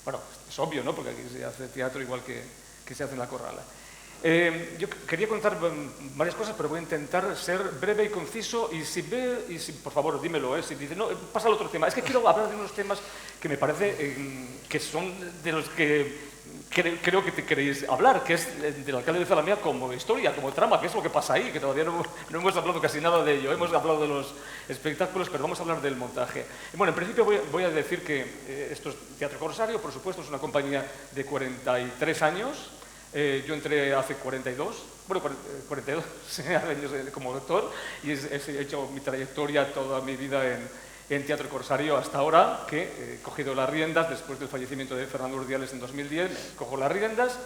D: Bueno, es obvio, ¿no? Porque aquí se hace teatro igual que se hace en la Corrala. Yo quería contar varias cosas, pero voy a intentar ser breve y conciso y si por favor, dímelo, si dice, no, pasa al otro tema. Es que quiero hablar de unos temas que me parece que son de los que creo que te queréis hablar, que es del alcalde de Zalamea como historia, como trama, que es lo que pasa ahí, que todavía no hemos hablado casi nada de ello. Hemos hablado de los espectáculos, pero vamos a hablar del montaje. Bueno, en principio voy a decir que esto es Teatro Corsario, por supuesto, es una compañía de 43 años. Yo entré hace 42 años como doctor y he hecho mi trayectoria toda mi vida en Teatro Corsario hasta ahora, que he cogido las riendas después del fallecimiento de Fernando Urdiales en 2010, cojo las riendas.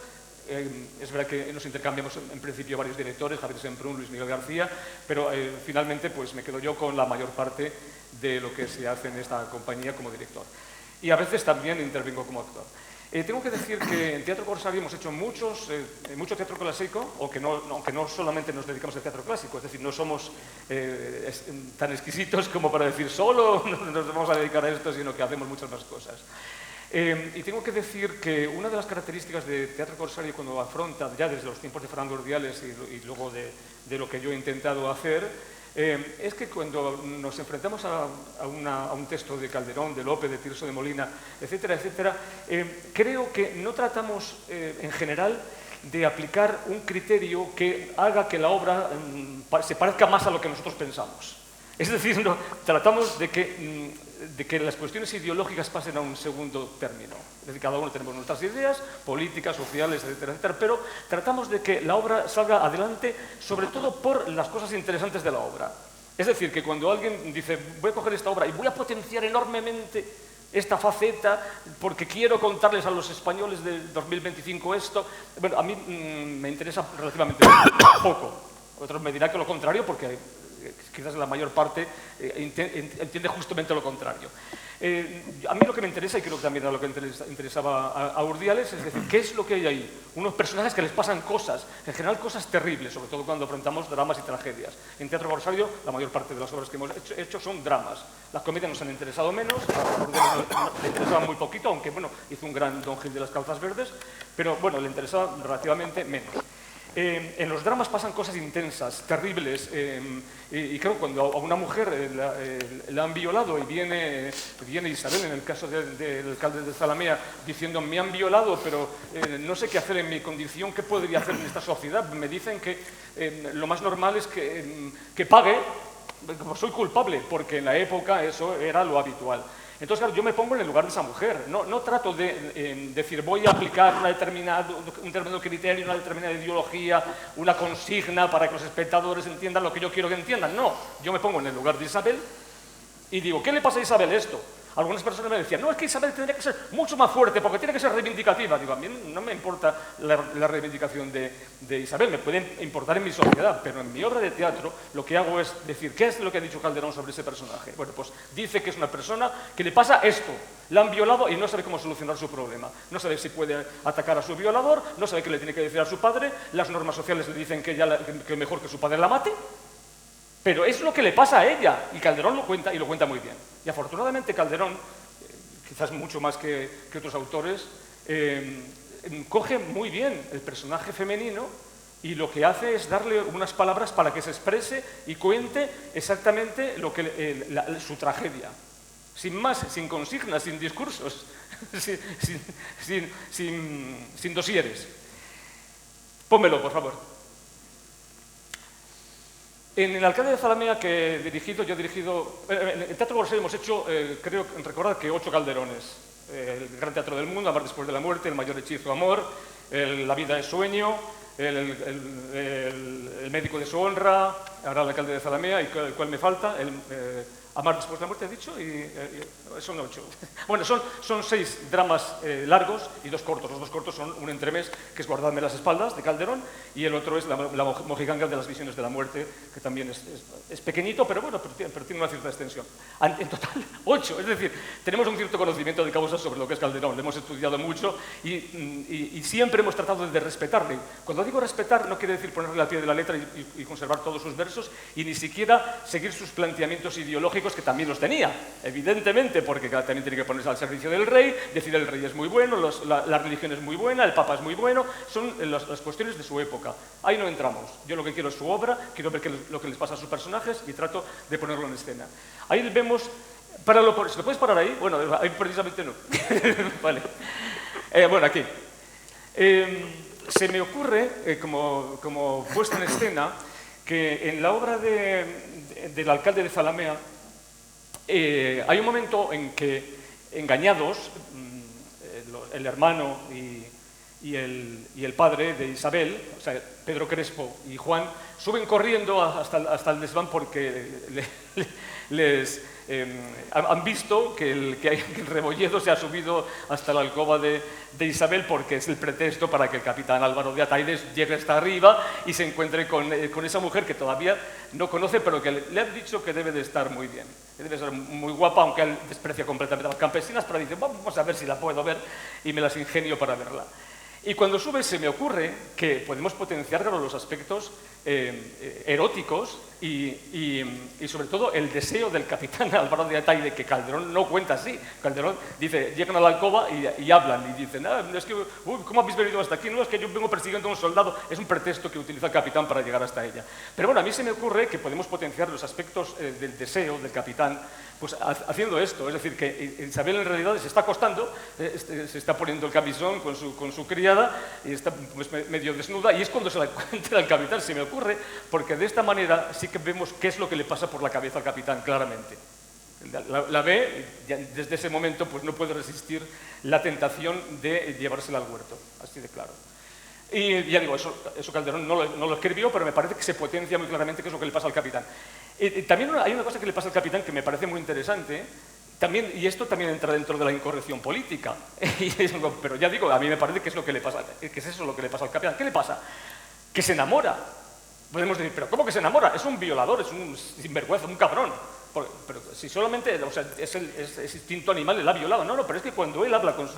D: Es verdad que nos intercambiamos en principio varios directores, Javier Semprún, Luis Miguel García, pero finalmente pues me quedo yo con la mayor parte de lo que se hace en esta compañía como director. Y a veces también intervengo como actor. Tengo que decir que en Teatro Corsario hemos hecho mucho teatro clásico, aunque no solamente nos dedicamos al teatro clásico, es decir, no somos tan exquisitos como para decir solo nos vamos a dedicar a esto, sino que hacemos muchas más cosas. Y tengo que decir que una de las características de Teatro Corsario cuando afronta, ya desde los tiempos de Fernando Urdiales y luego de lo que yo he intentado hacer, es que cuando nos enfrentamos a un texto de Calderón, de Lope, de Tirso de Molina, etcétera, etcétera, creo que no tratamos en general de aplicar un criterio que haga que la obra se parezca más a lo que nosotros pensamos. Es decir, tratamos de que las cuestiones ideológicas pasen a un segundo término. Es decir, cada uno tenemos nuestras ideas políticas, sociales, etcétera, etcétera, pero tratamos de que la obra salga adelante, sobre todo por las cosas interesantes de la obra. Es decir, que cuando alguien dice, voy a coger esta obra y voy a potenciar enormemente esta faceta porque quiero contarles a los españoles del 2025 esto, bueno, a mí me interesa relativamente poco. Otros me dirán que lo contrario porque quizás la mayor parte entiende justamente lo contrario. A mí lo que me interesa, y creo que también era lo que interesaba a Urdiales, es decir, ¿qué es lo que hay ahí? Unos personajes que les pasan cosas, en general cosas terribles, sobre todo cuando afrontamos dramas y tragedias. En Teatro Corsario, la mayor parte de las obras que hemos hecho son dramas. Las comedias nos han interesado menos, a Urdiales le interesaba muy poquito, aunque bueno, hizo un gran Don Gil de las Calzas Verdes, pero bueno, le interesaba relativamente menos. En los dramas pasan cosas intensas, terribles, y creo que cuando a una mujer la han violado y viene Isabel, en el caso del alcalde de Zalamea, diciendo me han violado, pero no sé qué hacer en mi condición, qué podría hacer en esta sociedad. Me dicen que lo más normal es que pague, como soy culpable, porque en la época eso era lo habitual. Entonces, claro, yo me pongo en el lugar de esa mujer. No trato de decir, voy a aplicar un determinado criterio, una determinada ideología, una consigna para que los espectadores entiendan lo que yo quiero que entiendan. No, yo me pongo en el lugar de Isabel y digo, ¿qué le pasa a Isabel esto? Algunas personas me decían, no, es que Isabel tendría que ser mucho más fuerte porque tiene que ser reivindicativa. Digo, a mí no me importa la reivindicación de Isabel, me puede importar en mi sociedad, pero en mi obra de teatro lo que hago es decir, ¿qué es lo que ha dicho Calderón sobre ese personaje? Bueno, pues dice que es una persona que le pasa esto, la han violado y no sabe cómo solucionar su problema. No sabe si puede atacar a su violador, no sabe qué le tiene que decir a su padre, las normas sociales le dicen que mejor que su padre la mate. Pero es lo que le pasa a ella, y Calderón lo cuenta, y lo cuenta muy bien. Y afortunadamente Calderón, quizás mucho más que otros autores, coge muy bien el personaje femenino y lo que hace es darle unas palabras para que se exprese y cuente exactamente su tragedia. Sin más, sin consignas, sin discursos, sin dosieres. Pónmelo, por favor. En el alcalde de Zalamea que yo he dirigido, en el Teatro Bolsé hemos hecho, creo recordar que 8 Calderones. El Gran Teatro del Mundo, Amar después de la muerte, El mayor hechizo, Amor, La vida es sueño, el médico de su honra, ahora el alcalde de Zalamea, y ¿cuál me falta? Amar después de la muerte, he dicho, y son 8. Bueno, son 6 dramas largos y 2 cortos. Los 2 cortos son un entremés, que es Guardadme las espaldas, de Calderón, y el otro es La mojiganga de las visiones de la muerte, que también es pequeñito, pero bueno, pero tiene una cierta extensión. En total, 8. Es decir, tenemos un cierto conocimiento de causa sobre lo que es Calderón. Lo hemos estudiado mucho y siempre hemos tratado de respetarle. Cuando digo respetar, no quiere decir ponerle al pie de la letra y conservar todos sus versos, y ni siquiera seguir sus planteamientos ideológicos, que también los tenía, evidentemente, porque también tiene que ponerse al servicio del rey, decir el rey es muy bueno, la religión es muy buena, el papa es muy bueno, son las cuestiones de su época. Ahí no entramos. Yo lo que quiero es su obra, quiero ver lo que les pasa a sus personajes y trato de ponerlo en escena. Ahí vemos, ¿se lo puedes parar ahí? Bueno, ahí precisamente no. Vale. Bueno, aquí. Se me ocurre, como puesta en escena, que en la obra del alcalde de Zalamea hay un momento en que, engañados, el hermano y el padre de Isabel, o sea, Pedro Crespo y Juan, suben corriendo hasta el desván porque han visto que el Rebolledo se ha subido hasta la alcoba de Isabel, porque es el pretexto para que el capitán Álvaro de Ataides llegue hasta arriba y se encuentre con esa mujer que todavía no conoce, pero que le han dicho que debe de estar muy bien, que debe ser muy guapa, aunque él desprecia completamente a las campesinas, pero dice, vamos a ver si la puedo ver, y me las ingenio para verla. Y cuando sube se me ocurre que podemos potenciar los aspectos eróticos y sobre todo el deseo del capitán Álvaro de Ataide, que Calderón no cuenta así. Calderón dice, llegan a la alcoba y hablan y dicen, es que, ¿cómo habéis venido hasta aquí? No, es que yo vengo persiguiendo a un soldado. Es un pretexto que utiliza el capitán para llegar hasta ella. Pero bueno, a mí se me ocurre que podemos potenciar los aspectos del deseo del capitán, pues haciendo esto. Es decir, que Isabel en realidad se está acostando, se está poniendo el camisón con su criada y está pues, medio desnuda, y es cuando se la encuentra el capitán. Se me ocurre, porque de esta manera sí que vemos qué es lo que le pasa por la cabeza al capitán, claramente. La ve, y desde ese momento pues no puede resistir la tentación de llevársela al huerto, así de claro. Y ya digo, eso Calderón no lo escribió, pero me parece que se potencia muy claramente qué es lo que le pasa al capitán. También hay una cosa que le pasa al capitán que me parece muy interesante, también, y esto también entra dentro de la incorrección política, pero ya digo, a mí me parece que es lo que le pasa, que es eso lo que le pasa al capitán. ¿Qué le pasa? Que se enamora. Podemos decir, ¿pero cómo que se enamora? Es un violador, es un sinvergüenza, un cabrón. Pero si solamente, o sea, es instinto animal, él ha violado. No, pero es que cuando él habla con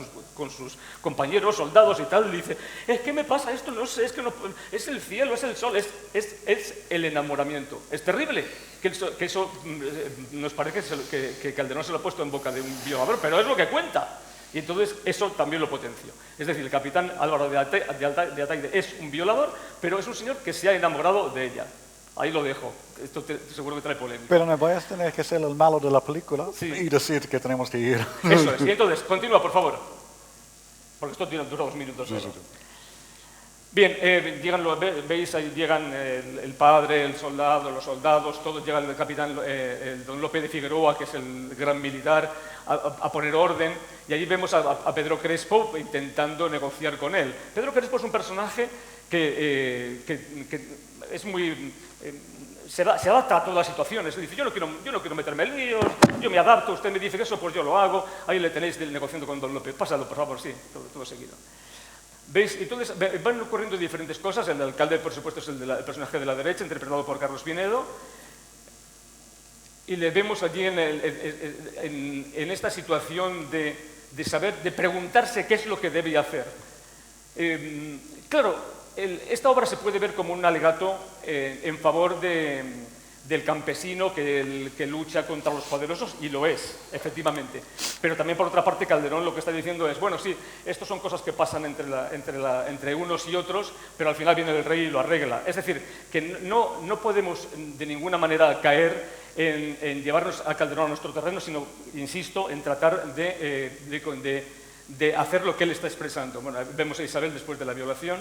D: sus compañeros, soldados y tal, dice, es que me pasa esto, no sé, es que no, es el cielo, es el sol, es el enamoramiento. Es terrible que eso nos parece que Calderón se lo ha puesto en boca de un violador, pero es lo que cuenta. Y entonces eso también lo potenció. Es decir, el capitán Álvaro de Ataide es un violador, pero es un señor que se ha enamorado de ella. Ahí lo dejo. Esto seguro que trae polémica.
A: Pero no voy a tener que ser el malo de la película y decir que tenemos que ir.
D: Eso es. Y entonces, continúa, por favor. Porque esto dura 2 minutos. Sí. Bien, veis, ahí llegan el padre, el soldado, los soldados, todos llegan el capitán el don Lope de Figueroa, que es el gran militar, a poner orden, y allí vemos a Pedro Crespo intentando negociar con él. Pedro Crespo es un personaje que es muy... se adapta a todas las situaciones. Él dice, yo no quiero meterme en líos, yo me adapto, usted me dice que eso, pues yo lo hago. Ahí le tenéis negociando con don Lope. Pásalo, por favor, sí, todo seguido. ¿Veis? Entonces van ocurriendo diferentes cosas. El alcalde, por supuesto, es el personaje de la derecha, interpretado por Carlos Pinedo. Y le vemos allí en esta situación de preguntarse qué es lo que debe hacer. Claro, esta obra se puede ver como un alegato en favor del campesino que lucha contra los poderosos, y lo es, efectivamente. Pero también, por otra parte, Calderón lo que está diciendo es, bueno, sí, estas son cosas que pasan entre unos y otros, pero al final viene el rey y lo arregla. Es decir, que no podemos de ninguna manera caer en llevarnos a Calderón a nuestro terreno, sino, insisto, en tratar de hacer lo que él está expresando. Bueno, vemos a Isabel después de la violación.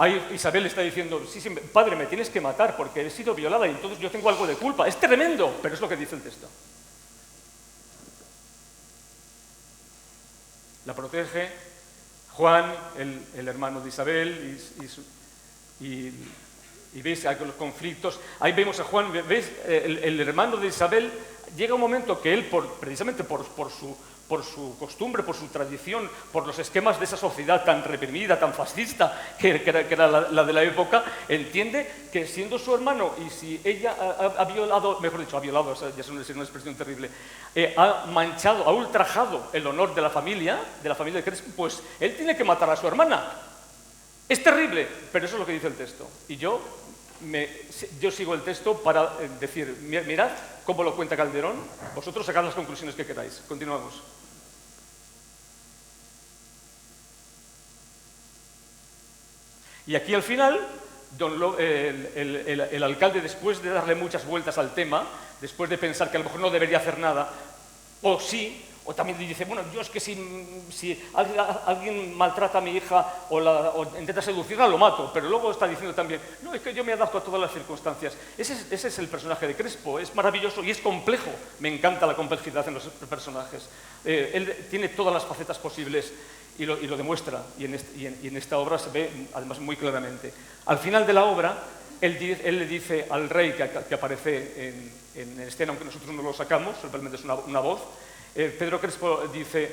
D: Ahí Isabel está diciendo, sí, padre, me tienes que matar porque he sido violada y entonces yo tengo algo de culpa. Es tremendo, pero es lo que dice el texto. La protege Juan, el hermano de Isabel, y veis los conflictos. Ahí vemos a Juan, ¿veis? El hermano de Isabel, llega un momento que él, precisamente por su costumbre, por su tradición, por los esquemas de esa sociedad tan reprimida, tan fascista, que era la de la época, entiende que siendo su hermano, y si ella ha violado, mejor dicho, ha violado, ya es una expresión terrible, ha manchado, ha ultrajado el honor de la familia de Crespo, pues él tiene que matar a su hermana. Es terrible, pero eso es lo que dice el texto. Y yo sigo el texto para decir, mirad cómo lo cuenta Calderón, vosotros sacad las conclusiones que queráis. Continuamos. Y aquí al final, el alcalde, después de darle muchas vueltas al tema, después de pensar que a lo mejor no debería hacer nada, o sí, o también dice, bueno, yo es que si alguien maltrata a mi hija o intenta seducirla, lo mato, pero luego está diciendo también, no, es que yo me adapto a todas las circunstancias. Ese es el personaje de Crespo, es maravilloso y es complejo. Me encanta la complejidad en los personajes. Él tiene todas las facetas posibles y lo demuestra, y en esta obra se ve además muy claramente. Al final de la obra, él le dice al rey que aparece en escena, aunque nosotros no lo sacamos, simplemente es una voz. Pedro Crespo dice,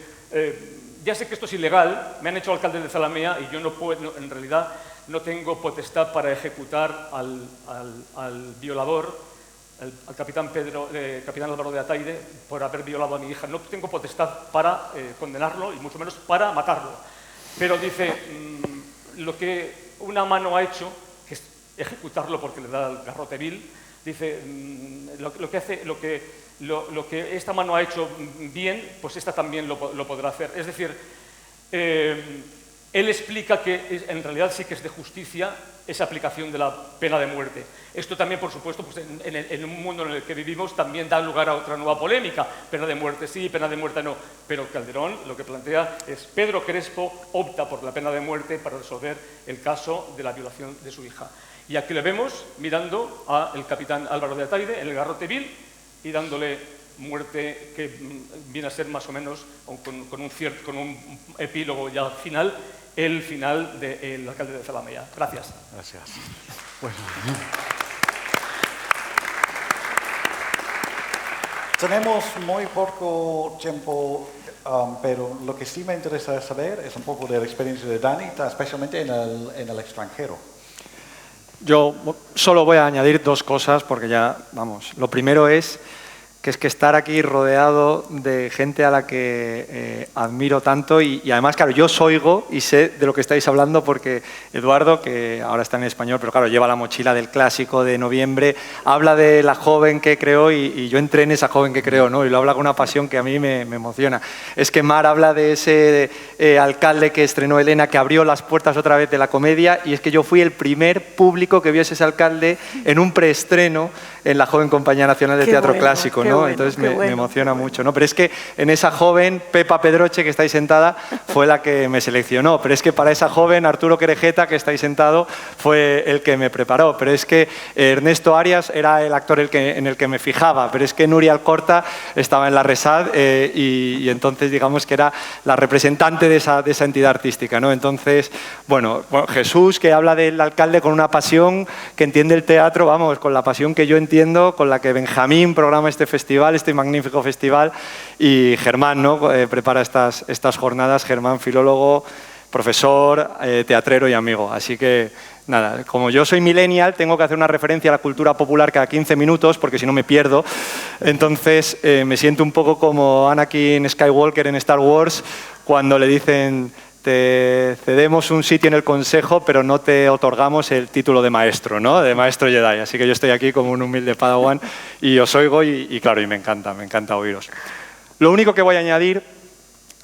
D: ya sé que esto es ilegal, me han hecho alcalde de Zalamea y yo no puedo, en realidad no tengo potestad para ejecutar al violador, al capitán Álvaro de Ataide, por haber violado a mi hija. No tengo potestad para condenarlo y mucho menos para matarlo. Pero dice, lo que una mano ha hecho, que es ejecutarlo porque le da el garrote vil, dice, lo que esta mano ha hecho bien, pues esta también lo podrá hacer. Es decir, él explica que en realidad sí que es de justicia esa aplicación de la pena de muerte. Esto también, por supuesto, pues en un mundo en el que vivimos también da lugar a otra nueva polémica. Pena de muerte sí, pena de muerte no. Pero Calderón lo que plantea es Pedro Crespo opta por la pena de muerte para resolver el caso de la violación de su hija. Y aquí le vemos mirando al capitán Álvaro de Ataide en el garrote vil y dándole muerte que viene a ser más o menos con un epílogo ya final, el final del alcalde de Zalamea. Gracias.
A: Gracias. Bueno. Tenemos muy poco tiempo, pero lo que sí me interesa saber es un poco de la experiencia de Dani, especialmente en el extranjero.
E: Yo solo voy a añadir 2 cosas porque ya, vamos, lo primero es que es que estar aquí rodeado de gente a la que admiro tanto y además, claro, yo os oigo y sé de lo que estáis hablando porque Eduardo, que ahora está en español, pero claro, lleva la mochila del clásico de noviembre, habla de la joven que creó y yo entré en esa joven que creó, ¿no? Y lo habla con una pasión que a mí me emociona. Es que Mar habla de ese alcalde que estrenó Elena, que abrió las puertas otra vez de la comedia, y es que yo fui el primer público que vio ese alcalde en un preestreno en la joven Compañía Nacional de Teatro Clásico, ¿no? Entonces me emociona mucho, ¿no? Pero es que en esa joven, Pepa Pedroche, que está ahí sentada, fue la que me seleccionó. Pero es que para esa joven, Arturo Querejeta, que está ahí sentado, fue el que me preparó. Pero es que Ernesto Arias era el actor en el que me fijaba. Pero es que Nuria Alcorta estaba en la Resad y entonces digamos que era la representante de esa entidad artística, ¿no? Entonces, bueno, Jesús, que habla del alcalde con una pasión, que entiende el teatro, vamos, con la pasión que yo entiendo, con la que Benjamín programa este festival, este magnífico festival, y Germán, ¿no? Prepara estas jornadas. Germán, filólogo, profesor, teatrero y amigo. Así que, nada, como yo soy millennial, tengo que hacer una referencia a la cultura popular cada 15 minutos, porque si no me pierdo. Entonces, me siento un poco como Anakin Skywalker en Star Wars, cuando le dicen: te cedemos un sitio en el consejo, pero no te otorgamos el título de maestro, ¿no? De maestro Jedi. Así que yo estoy aquí como un humilde padawan y os oigo y claro, y me encanta oíros. Lo único que voy a añadir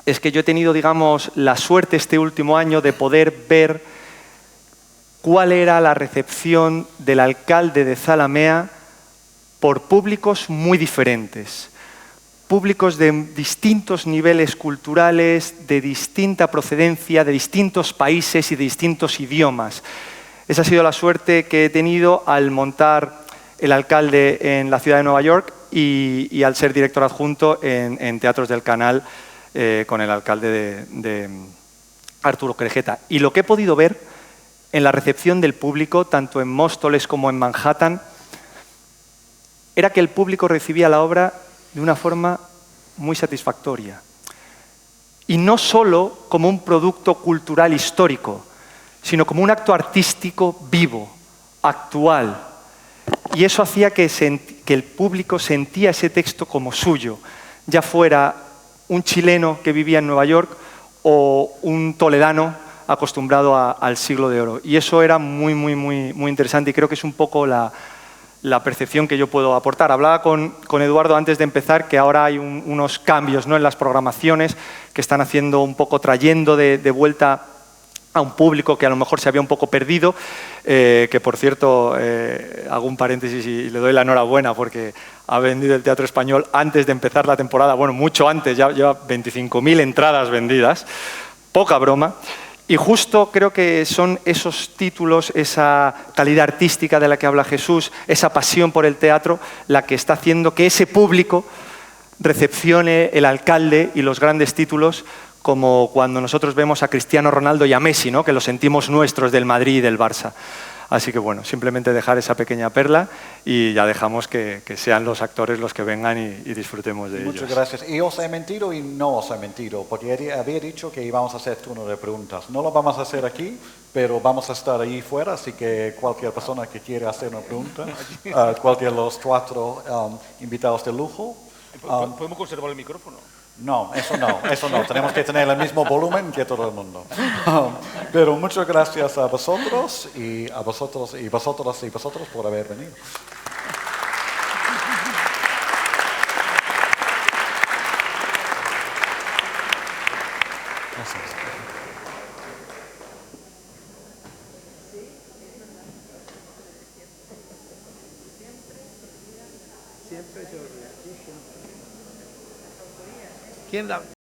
E: es que yo he tenido, digamos, la suerte este último año de poder ver cuál era la recepción del alcalde de Zalamea por públicos muy diferentes. Públicos de distintos niveles culturales, de distinta procedencia, de distintos países y de distintos idiomas. Esa ha sido la suerte que he tenido al montar el alcalde en la ciudad de Nueva York y al ser director adjunto en Teatros del Canal con el alcalde de Arturo Querejeta. Y lo que he podido ver en la recepción del público, tanto en Móstoles como en Manhattan, era que el público recibía la obra de una forma muy satisfactoria. Y no solo como un producto cultural histórico, sino como un acto artístico vivo, actual. Y eso hacía que el público sentía ese texto como suyo, ya fuera un chileno que vivía en Nueva York o un toledano acostumbrado al siglo de oro. Y eso era muy interesante y creo que es un poco la percepción que yo puedo aportar. Hablaba con Eduardo antes de empezar que ahora hay unos cambios, ¿no?, en las programaciones que están haciendo un poco, trayendo de vuelta a un público que a lo mejor se había un poco perdido, que por cierto, hago un paréntesis y le doy la enhorabuena porque ha vendido el Teatro Español antes de empezar la temporada, bueno, mucho antes, ya lleva 25.000 entradas vendidas, poca broma. Y justo creo que son esos títulos, esa calidad artística de la que habla Jesús, esa pasión por el teatro, la que está haciendo que ese público recepcione el alcalde y los grandes títulos, como cuando nosotros vemos a Cristiano Ronaldo y a Messi, ¿no?, que los sentimos nuestros del Madrid y del Barça. Así que bueno, simplemente dejar esa pequeña perla y ya dejamos que sean los actores los que vengan y disfrutemos de ellos.
A: Muchas gracias. Y os he mentido y no os he mentido, porque había dicho que íbamos a hacer turno de preguntas. No lo vamos a hacer aquí, pero vamos a estar ahí fuera, así que cualquier persona que quiera hacer una pregunta, cualquiera de los 4 invitados de lujo.
D: ¿Podemos conservar el micrófono?
A: No, eso no. Tenemos que tener el mismo volumen que todo el mundo. Pero muchas gracias a vosotros y a vosotros y vosotros y vosotros por haber venido. Gracias.
F: ¿Quién da?